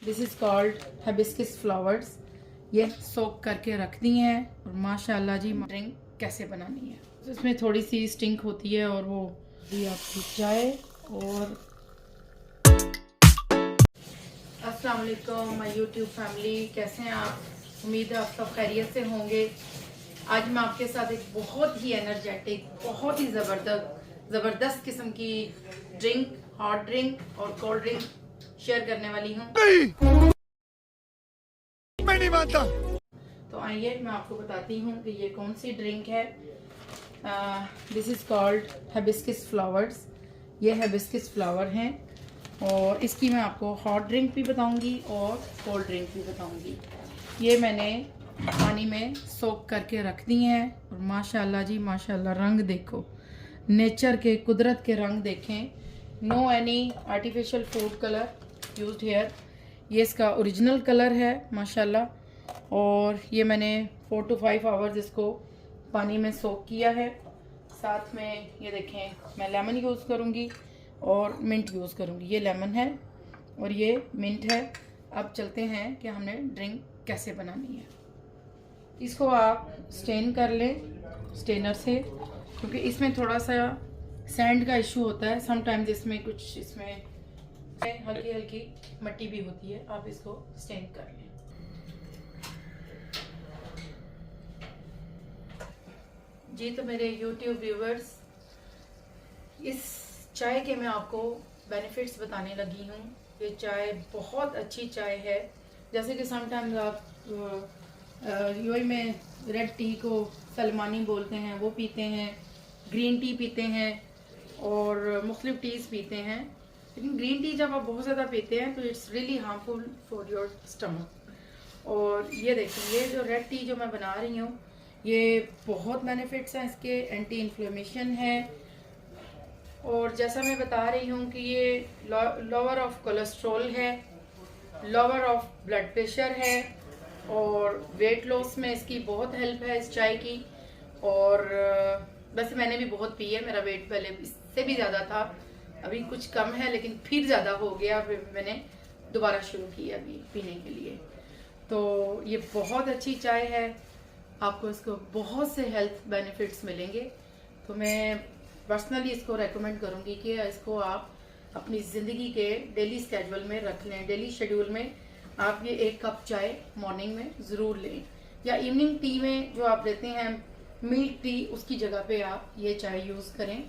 This is called hibiscus flowers. ये सोक करके रख दी हैं और माशाल्लाह जी ड्रिंक कैसे बनानी है। तो इसमें थोड़ी सी स्टिंक होती है और वो भी आपकी चाय। और अस्सलाम वालेकुम माय यूट्यूब फैमिली, कैसे हैं आप? उम्मीद है आप सब खैरियत से होंगे। आज मैं आपके साथ एक बहुत ही एनर्जेटिक, बहुत ही ज़बरदस्त किस्म की ड्रिंक, हॉट ड्रिंक और कोल्ड ड्रिंक शेयर करने वाली हूँ। मैं नहीं मानता। तो आइए मैं आपको बताती हूँ कि ये कौन सी ड्रिंक है। This is called hibiscus flowers. ये हिबिस्कस फ्लावर हैं और इसकी मैं आपको हॉट ड्रिंक भी बताऊंगी और कोल्ड ड्रिंक भी बताऊंगी। ये मैंने पानी में सोक करके रख दी हैं और माशाल्लाह जी माशाल्लाह, रंग देखो, नेचर के, कुदरत के रंग देखें। No any artificial food colour used here. ये इसका ओरिजिनल कलर है माशाल्लाह। और ये मैंने 4 to 5 आवर्स इसको पानी में सोक किया है। साथ में ये देखें मैं लेमन यूज़ करूँगी और मिंट यूज़ करूँगी। ये लेमन है और ये मिंट है। अब चलते हैं कि हमने ड्रिंक कैसे बनानी है। इसको आप स्टेन कर लें स्टेनर से, क्योंकि इसमें थोड़ा सा सैंड का इशू होता है समटाइम्स। इसमें हल्की हल्की मिट्टी भी होती है। आप इसको स्टेन कर लें। जी तो मेरे YouTube व्यूवर्स, इस चाय के मैं आपको बेनिफिट्स बताने लगी हूँ। ये चाय बहुत अच्छी चाय है। जैसे कि समटाइम्स आप यूएई में रेड टी को सलमानी बोलते हैं, वो पीते हैं, ग्रीन टी पीते हैं और मुख्तलिफ टीज़ पीते हैं। लेकिन ग्रीन टी जब आप बहुत ज़्यादा पीते हैं तो it's really harmful for your stomach. और ये देखिए, ये जो रेड टी जो मैं बना रही हूँ, ये बहुत बेनिफिट्स हैं इसके। एंटी इन्फ्लेमेशन है और जैसा मैं बता रही हूँ कि ये लोअर ऑफ कोलेस्ट्रॉल है, लोअर ऑफ ब्लड प्रेशर है और वेट लॉस में इसकी बहुत हेल्प है इस चाय की। और वैसे मैंने भी बहुत पी है, मेरा वेट पहले इससे भी ज़्यादा था, अभी कुछ कम है लेकिन फिर ज़्यादा हो गया। फिर मैंने दोबारा शुरू की अभी पीने के लिए। तो ये बहुत अच्छी चाय है, आपको इसको बहुत से हेल्थ बेनिफिट्स मिलेंगे। तो मैं पर्सनली इसको रेकमेंड करूँगी कि इसको आप अपनी ज़िंदगी के डेली स्केड्यूल में रख लें। डेली शेड्यूल में आप ये 1 कप चाय मॉर्निंग में ज़रूर लें, या इवनिंग टी में जो आप लेते हैं मिल्क टी, उसकी जगह पे आप ये चाय यूज़ करें,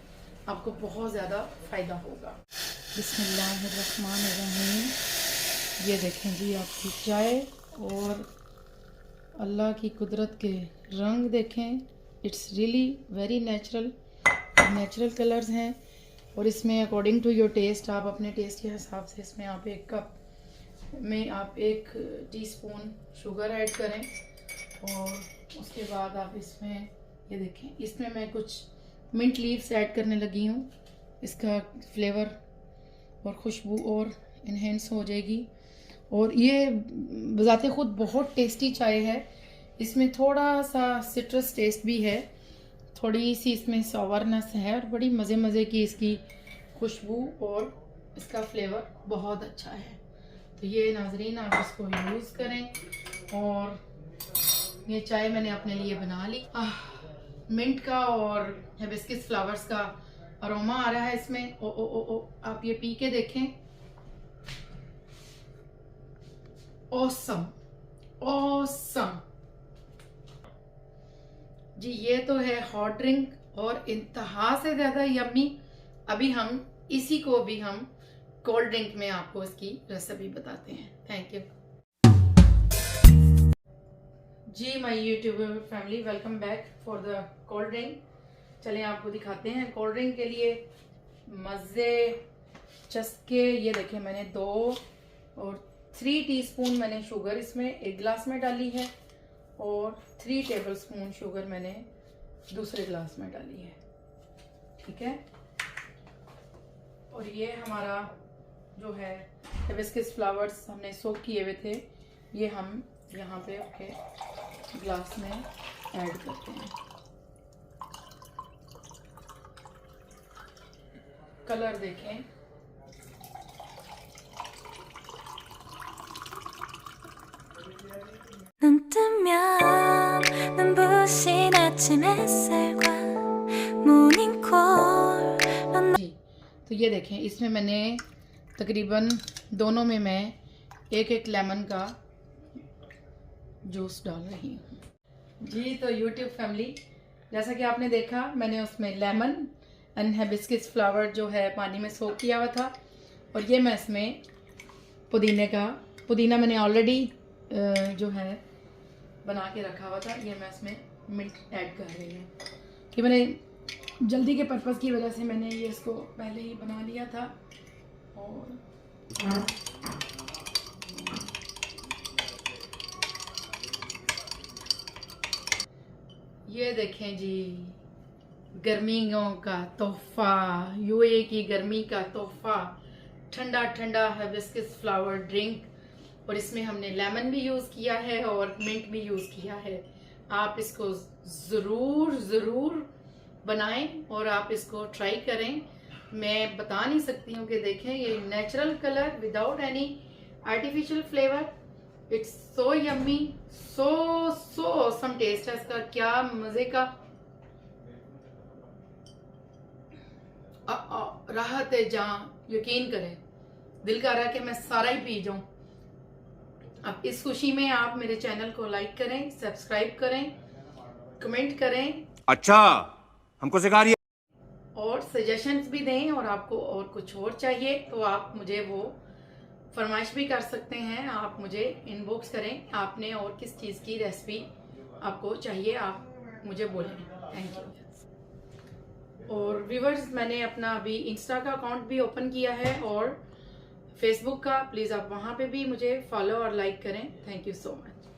आपको बहुत ज़्यादा फ़ायदा होगा। बिस्मिल्लाहिर्रहमानिर्रहीम। ये देखें जी आपकी चाय और अल्लाह की कुदरत के रंग देखें। It's really very natural colours हैं। और इसमें अकॉर्डिंग टू योर टेस्ट, आप अपने टेस्ट के हिसाब से इसमें आप 1 कप में आप 1 टीस्पून शुगर ऐड करें। और उसके बाद आप इसमें ये देखें, इसमें मैं कुछ मिंट लीव्स ऐड करने लगी हूँ। इसका फ्लेवर और खुशबू और इन्हेंस हो जाएगी। और ये बजाते खुद बहुत टेस्टी चाय है। इसमें थोड़ा सा सिट्रस टेस्ट भी है, थोड़ी सी इसमें सॉवरनेस है और बड़ी मज़े की इसकी खुशबू और इसका फ्लेवर बहुत अच्छा है। तो ये नाजरीन, आप इसको यूज़ करें। और ये चाय मैंने अपने लिए बना ली। मिंट का और हिबिस्कस फ्लावर्स का अरोमा आ रहा है इसमें। ओ, आप ये पी के देखें। ऑसम ऑसम जी। ये तो है हॉट ड्रिंक और इंतहा से ज़्यादा यम्मी। अभी हम इसी को भी हम कोल्ड ड्रिंक में आपको इसकी रेसिपी बताते हैं। थैंक यू जी my YouTube family, welcome back for the cold drink. चलें आपको दिखाते हैं कोल्ड ड्रिंक के लिए मज़े चस्के। ये देखें, मैंने 2 और 3 टीस्पून मैंने शुगर इसमें 1 गिलास में डाली है और 3 टेबलस्पून शुगर मैंने दूसरे गिलास में डाली है। ठीक है। और ये हमारा जो है हिबिस्कस फ्लावर्स हमने सोक किए हुए थे, ये हम यहाँ पे अपने ग्लास में ऐड करते हैं। कलर देखें, 아침 햇살과 모닝콜 जी, तो ये देखें, इसमें मैंने तकरीबन दोनों में मैं एक एक लेमन का जूस डाल रही हूँ जी। तो यूट्यूब फैमिली, जैसा कि आपने देखा, मैंने उसमें लेमन एंड हिबिस्कस फ्लावर जो है पानी में सोक किया हुआ था, और ये मैं इसमें पुदीना मैंने ऑलरेडी जो है बना के रखा हुआ था, ये मैं इसमें मिंट ऐड कर रही हूँ कि मैंने जल्दी के पर्पज़ की वजह से मैंने ये इसको पहले ही बना लिया था। और ये देखें जी, गर्मियों का तोहफा, यूए की गर्मी का तोहफा, ठंडा ठंडा हिबिस्कस फ्लावर ड्रिंक, और इसमें हमने लेमन भी यूज़ किया है और मिंट भी यूज़ किया है। आप इसको ज़रूर बनाएं और आप इसको ट्राई करें। मैं बता नहीं सकती हूँ कि देखें, ये natural colour without any artificial flavour, it's so yummy, so awesome taste है इसका, क्या मज़े का राहत है जहाँ, यकीन करें, दिल कर रहा है कि मैं सारा ही पी जाऊं। अब इस खुशी में आप मेरे चैनल को लाइक करें, सब्सक्राइब करें, कमेंट करें, अच्छा हमको सिखा रही है, और सजेशंस भी दें। और आपको और कुछ और चाहिए तो आप मुझे वो फरमाइश भी कर सकते हैं, आप मुझे इनबॉक्स करें, आपने और किस चीज़ की रेसिपी आपको चाहिए आप मुझे बोलें। Thank you. और व्यूवर्स, मैंने अपना अभी इंस्टा का अकाउंट भी ओपन किया है और फेसबुक का, प्लीज़ आप वहाँ पे भी मुझे फॉलो और लाइक करें। Thank you so much.